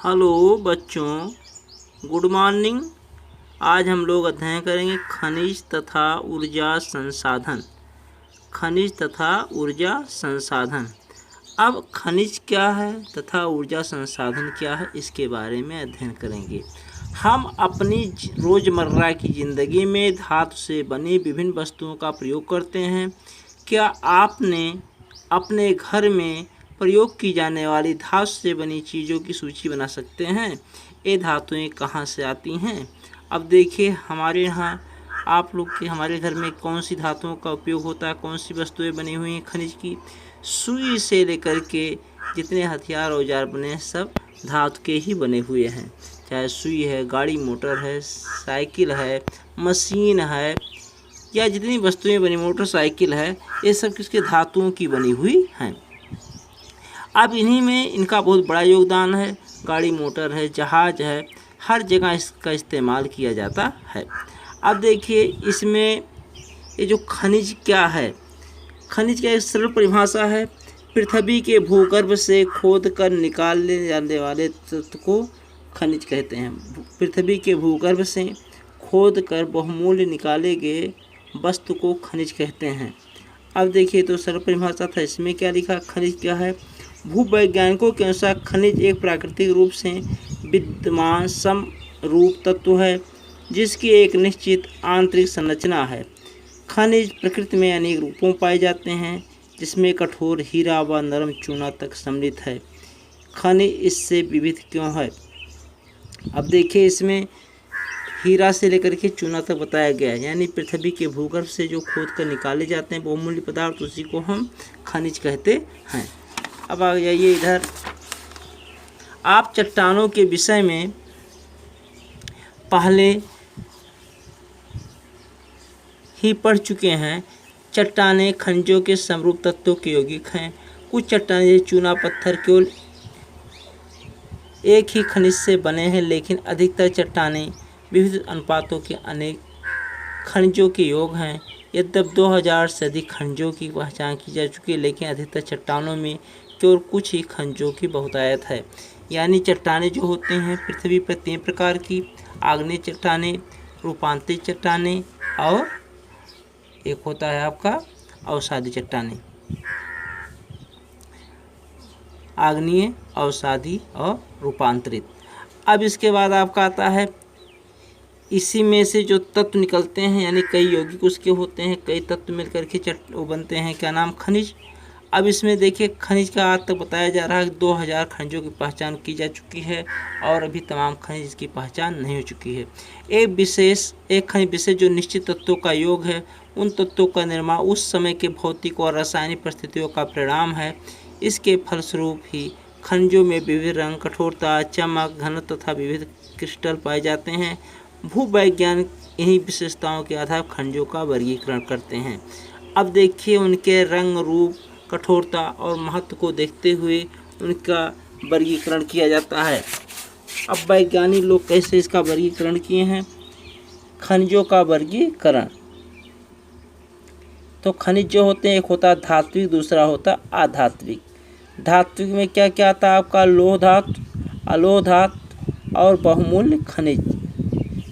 Hello बच्चों, good morning. आज हम लोग अध्ययन करेंगे खनिज तथा ऊर्जा संसाधन। खनिज तथा ऊर्जा संसाधन। अब खनिज क्या है तथा ऊर्जा संसाधन क्या है, इसके बारे में अध्ययन करेंगे। हम अपनी रोज़मर्रा की ज़िंदगी में धातु से बनी विभिन्न वस्तुओं का प्रयोग करते हैं। क्या आपने अपने घर में प्रयोग की जाने वाली धातु से बनी चीज़ों की सूची बना सकते हैं? ये धातुएं कहाँ से आती हैं? अब देखिए, हमारे यहाँ आप लोग के हमारे घर में कौन सी धातुओं का उपयोग होता है, कौन सी वस्तुएं बनी हुई हैं खनिज की। सुई से लेकर के जितने हथियार औजार बने हैं सब धातु के ही बने हुए हैं। चाहे सुई है, गाड़ी मोटर है, साइकिल है, मशीन है, या जितनी वस्तुएं बनी, मोटरसाइकिल है, ये सब किसके धातुओं की बनी हुई हैं। अब इन्हीं में इनका बहुत बड़ा योगदान है। गाड़ी मोटर है, जहाज है, हर जगह इसका इस्तेमाल किया जाता है। अब देखिए, इसमें ये जो खनिज क्या है, खनिज का एक सरल परिभाषा है। पृथ्वी के भूगर्भ से खोद कर निकाले जाने वाले तत्व को खनिज कहते हैं। पृथ्वी के भूगर्भ से खोद कर बहुमूल्य निकाले गए वस्तु को खनिज कहते हैं। अब देखिए, तो सरल परिभाषा था, इसमें क्या लिखा, खनिज क्या है। भूवैज्ञानिकों के अनुसार खनिज एक प्राकृतिक रूप से विद्यमान समरूप तत्व है जिसकी एक निश्चित आंतरिक संरचना है। खनिज प्रकृति में अनेक रूपों में पाए जाते हैं, जिसमें कठोर हीरा व नरम चूना तक सम्मिलित है। खनिज इससे विविध क्यों है? अब देखिए, इसमें हीरा से लेकर के चूना तक बताया गया है, यानी पृथ्वी के भूगर्भ से जो खोद कर निकाले जाते हैं बहुमूल्य पदार्थ, उसी को हम खनिज कहते हैं। अब आ जाइए इधर, आप चट्टानों के विषय में पहले ही पढ़ चुके हैं। चट्टानें खनिजों के समरूप तत्वों के यौगिक हैं। कुछ चट्टानें जैसे चूना पत्थर केवल एक ही खनिज से बने हैं, लेकिन अधिकतर चट्टानें विविध अनुपातों के अनेक खनिजों के योग हैं। यद्यपि 2000 से अधिक खनिजों की पहचान की जा चुकी है, लेकिन अधिकतर चट्टानों में केवल कुछ ही खनिजों की बहुतायत है। यानी चट्टानें जो होते हैं पृथ्वी पर 3 प्रकार की: आग्नेय चट्टानें, रूपांतरित चट्टानें, और एक होता है आपका अवसादी चट्टानें। आग्नेय, अवसादी और रूपांतरित। अब इसके बाद आपका आता है, इसी में से जो तत्व निकलते हैं, यानी कई यौगिक उसके होते हैं, कई तत्व मिलकर के वो बनते हैं, क्या नाम, खनिज। अब इसमें देखिए, खनिज का आज तक बताया जा रहा है कि 2000 खनिजों की पहचान की जा चुकी है और अभी तमाम खनिज की पहचान नहीं हो चुकी है। एक खनिज विशेष जो निश्चित तत्वों का योग है, उन तत्वों का निर्माण उस समय के भौतिक और रासायनिक परिस्थितियों का परिणाम है। इसके फलस्वरूप ही खनिजों में विविध रंग, कठोरता, चमक, घनत्व तथा विविध क्रिस्टल पाए जाते हैं। भूवैज्ञानिक इन्हीं विशेषताओं के आधार पर खनिजों का वर्गीकरण करते हैं। अब देखिए, उनके रंग, रूप, कठोरता और महत्व को देखते हुए उनका वर्गीकरण किया जाता है। अब वैज्ञानिक लोग कैसे इसका वर्गीकरण किए हैं? खनिजों का वर्गीकरण, तो खनिज जो होते हैं, एक होता है धात्विक, दूसरा होता है अधात्विक। धात्विक में क्या क्या आता है आपका? लोह धातु, अलोह धातु और बहुमूल्य खनिज।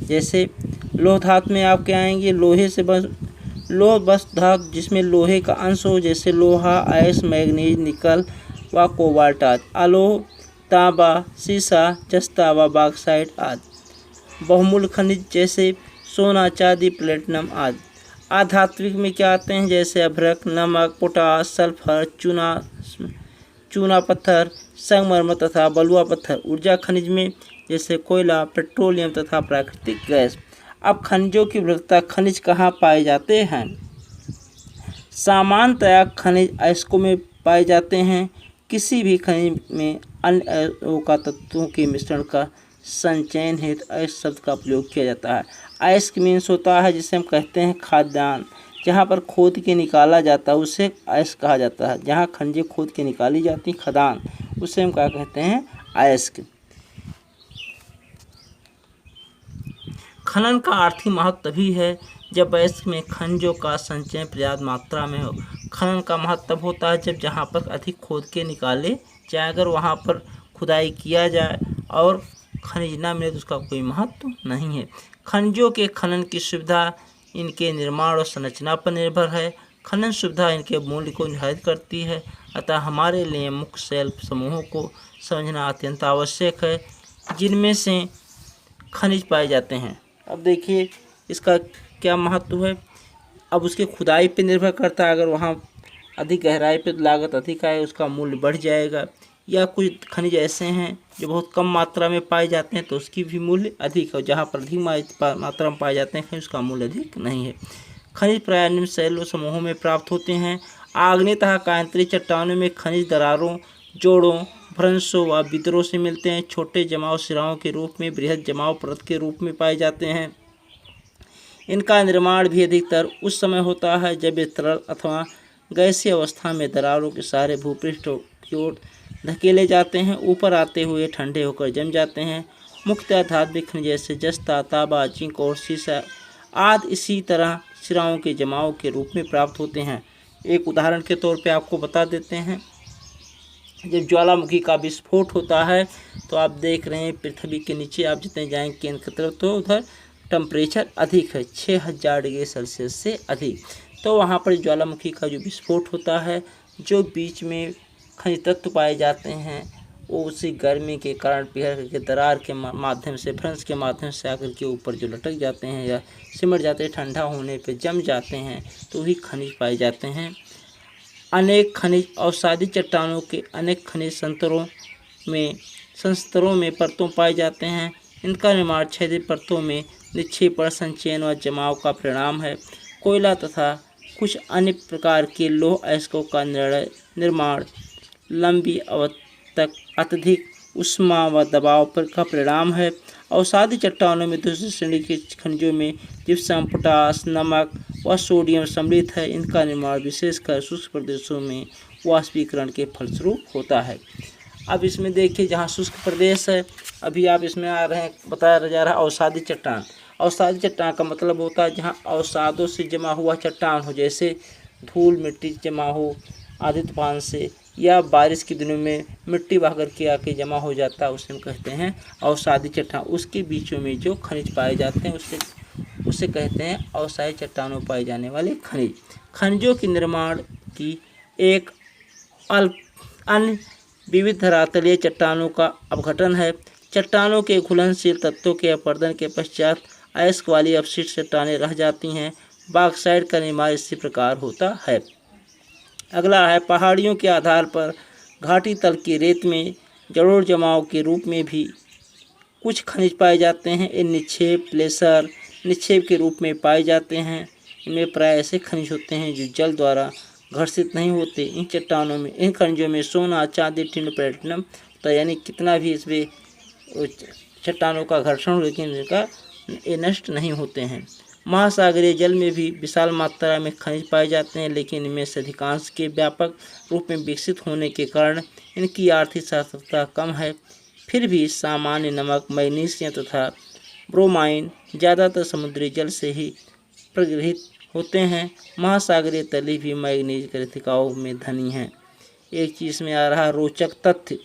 जैसे लोह धातु में आपके आएंगे लोहे से बस लोह बस धातु जिसमें लोहे का अंश हो, जैसे लोहा, आयस्क, मैग्नीज, निकल व कोबाल्ट आदि। अलोह तांबा, सीसा, जस्ता व बॉक्साइट आदि। बहुमूल्य खनिज जैसे सोना, चांदी, प्लेटिनम आदि। अधात्विक में क्या आते हैं? जैसे अभ्रक, नमक, पोटास, सल्फर, चूना पत्थर, संगमरमर तथा बलुआ पत्थर। ऊर्जा खनिज में जैसे कोयला, पेट्रोलियम तथा प्राकृतिक गैस। अब खनिजों की विविधता, खनिज कहाँ पाए जाते हैं? सामान्यतया खनिज अयस्कों में पाए जाते हैं। किसी भी खनिज में अन्य अयस्कों का तत्वों के मिश्रण का संचयन हेतु अयस्क शब्द का प्रयोग किया जाता है। अयस्क मीन्स होता है जिसे हम कहते हैं खाद्यान्न, जहाँ पर खोद के निकाला जाता है उसे अयस्क कहा जाता है। जहाँ खनिजें खोद के निकाली जाती खदान, उसे हम क्या कहते हैं? अयस्क। खनन का आर्थिक महत्व तभी है जब अयस्क में खनिजों का संचय पर्याप्त मात्रा में हो। खनन का महत्व होता है जब जहाँ पर अधिक खोद के निकाले जाए, अगर वहाँ पर खुदाई किया जाए और खनिज ना मिले तो उसका कोई महत्व नहीं है। खनिजों के खनन की सुविधा इनके निर्माण और संरचना पर निर्भर है। खनन सुविधा इनके मूल्य को निर्धारित करती है। अतः हमारे लिए मुख्य शैल समूहों को समझना अत्यंत आवश्यक है, जिनमें से खनिज पाए जाते हैं। अब देखिए इसका क्या महत्व है। अब उसके खुदाई पे निर्भर करता है। अगर वहाँ अधिक गहराई पे लागत अधिक आए उसका मूल्य बढ़ जाएगा, या कुछ खनिज ऐसे हैं जो बहुत कम मात्रा में पाए जाते हैं तो उसकी भी मूल्य अधिक है। जहाँ पर अधिक मात्रा में पाए जाते हैं खनिज उसका मूल्य अधिक नहीं है। खनिज प्रायः निम्न शैल समूहों में प्राप्त होते हैं। आग्नेय तथा कायांतरी चट्टानों में खनिज दरारों, जोड़ों, भ्रंशों व वितरों से मिलते हैं। छोटे जमाव सिराओं के रूप में, बृहद जमाव परत के रूप में पाए जाते हैं। इनका निर्माण भी अधिकतर उस समय होता है जब ये तरल अथवा गैसीय अवस्था में दरारों के सहारे भूपृष्ठ की ओर धकेले जाते हैं। ऊपर आते हुए ठंडे होकर जम जाते हैं। मुख्यतः धात्विक खनिज जैसे जस्ता, तांबा, जिंक और सीसा आदि इसी तरह सिराओं के जमाव के रूप में प्राप्त होते हैं। एक उदाहरण के तौर पे आपको बता देते हैं। जब ज्वालामुखी का विस्फोट होता है तो आप देख रहे हैं पृथ्वी के नीचे आप जितने जाएंगे केंद्र की तरफ तो उधर टेम्परेचर अधिक है, 6000 डिग्री सेल्सियस से अधिक। तो वहाँ पर ज्वालामुखी का जो विस्फोट होता है, जो बीच में खनिज तत्व पाए जाते हैं वो उसी गर्मी के कारण पिघल करके दरार के माध्यम से, भ्रंश के माध्यम से आकर के ऊपर जो लटक जाते हैं या सिमट जाते हैं, ठंडा होने पे जम जाते हैं, तो वही खनिज पाए जाते हैं। अनेक खनिज अवसादी चट्टानों के अनेक खनिज संस्तरों में परतों पाए जाते हैं। इनका निर्माण क्षैतिज परतों में निक्षेपण, संचयन व जमाव का परिणाम है। कोयला तथा कुछ अन्य प्रकार के लौह अयस्कों का निर्माण लंबी अवधि तक अत्यधिक ऊष्मा व दबाव पर का परिणाम है। अवसादी चट्टानों में दूसरी श्रेणी के खनिजों में जिप्सम, पोटास, नमक व सोडियम सम्मिलित है। इनका निर्माण विशेषकर शुष्क प्रदेशों में वाष्पीकरण के फलस्वरूप होता है। अब इसमें देखिए जहाँ शुष्क प्रदेश है, अभी आप इसमें आ रहे हैं, बताया जा रहा है अवसादी चट्टान। अवसादी चट्टान का मतलब होता है जहाँ अवसादों से जमा हुआ चट्टान हो, जैसे धूल मिट्टी जमा हो आधी तूफान से, या बारिश के दिनों में मिट्टी बह कर के आके जमा हो जाता है, उसे हम कहते हैं अवसादी चट्टान। उसके बीचों में जो खनिज पाए जाते हैं उसे कहते हैं अवसादी चट्टानों में पाए जाने वाले खनिज। खनिजों के निर्माण की एक अन्य विविध धरातलीय चट्टानों का अपघटन है। चट्टानों के घुलनशील तत्वों के अपरदन के पश्चात अयस्क वाली अपशिष्ट चट्टानें रह जाती हैं। बॉक्साइट का निर्माण इसी प्रकार होता है। अगला है पहाड़ियों के आधार पर घाटी तल की रेत में जड़ों जमाव के रूप में भी कुछ खनिज पाए जाते हैं। इन निक्षेप प्लेसर निक्षेप के रूप में पाए जाते हैं। इनमें प्राय ऐसे खनिज होते हैं जो जल द्वारा घर्षित नहीं होते। इन चट्टानों में, इन खनिजों में सोना, चांदी, टिन, प्लेटिनम, तो यानी कितना भी इसमें चट्टानों का घर्षण हो, लेकिन इनका ये नष्ट नहीं होते हैं। महासागरीय जल में भी विशाल मात्रा में खनिज पाए जाते हैं, लेकिन इनमें से अधिकांश के व्यापक रूप में विकसित होने के कारण इनकी आर्थिक सार्थकता कम है। फिर भी सामान्य नमक, मैग्नीशियम तथा ब्रोमाइन ज़्यादातर समुद्री जल से ही प्रगृहित होते हैं। महासागरीय तली भी मैग्नीज कृतिकाओं में धनी हैं। एक चीज़ में आ रहा रोचक तथ्य,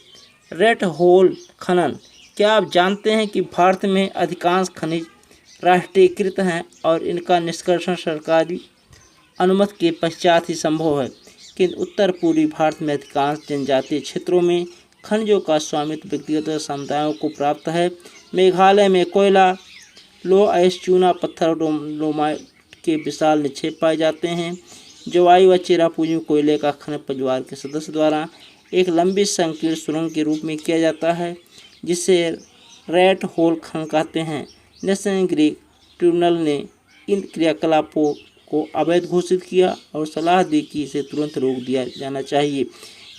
रेड होल खनन। क्या आप जानते हैं कि भारत में अधिकांश खनिज राष्ट्रीयकृत हैं और इनका निष्कर्षण सरकारी अनुमति के पश्चात ही संभव है, किंतु उत्तर पूर्वी भारत में अधिकांश जनजातीय क्षेत्रों में खनिजों का स्वामित्व व्यक्तिगत समुदायों को प्राप्त है। मेघालय में कोयला, लौह अयस्क, चूना पत्थर और डोलोमाइट के विशाल निक्षेप पाए जाते हैं। जवाई व चेरापूंजी में कोयले का खनन परिवार के सदस्य द्वारा एक लंबी संकीर्ण सुरंग के रूप में किया जाता है, जिसे रेड होल खनन कहते हैं। नेशनल ग्रीक ट्रिब्यूनल ने इन क्रियाकलापों को अवैध घोषित किया और सलाह दी कि इसे तुरंत रोक दिया जाना चाहिए।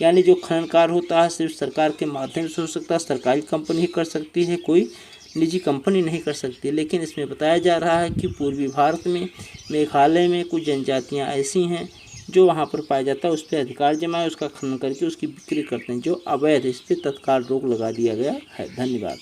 यानी जो खनन कार्य होता है सिर्फ सरकार के माध्यम से हो सकता है, सरकारी कंपनी ही कर सकती है, कोई निजी कंपनी नहीं कर सकती। लेकिन इसमें बताया जा रहा है कि पूर्वी भारत में मेघालय में कुछ जनजातियां ऐसी हैं जो वहां पर पाया जाता है, उस पर अधिकार जमा है, उसका खनन करके उसकी बिक्री करते हैं, जो अवैध। इस पर तत्काल रोक लगा दिया गया है। धन्यवाद।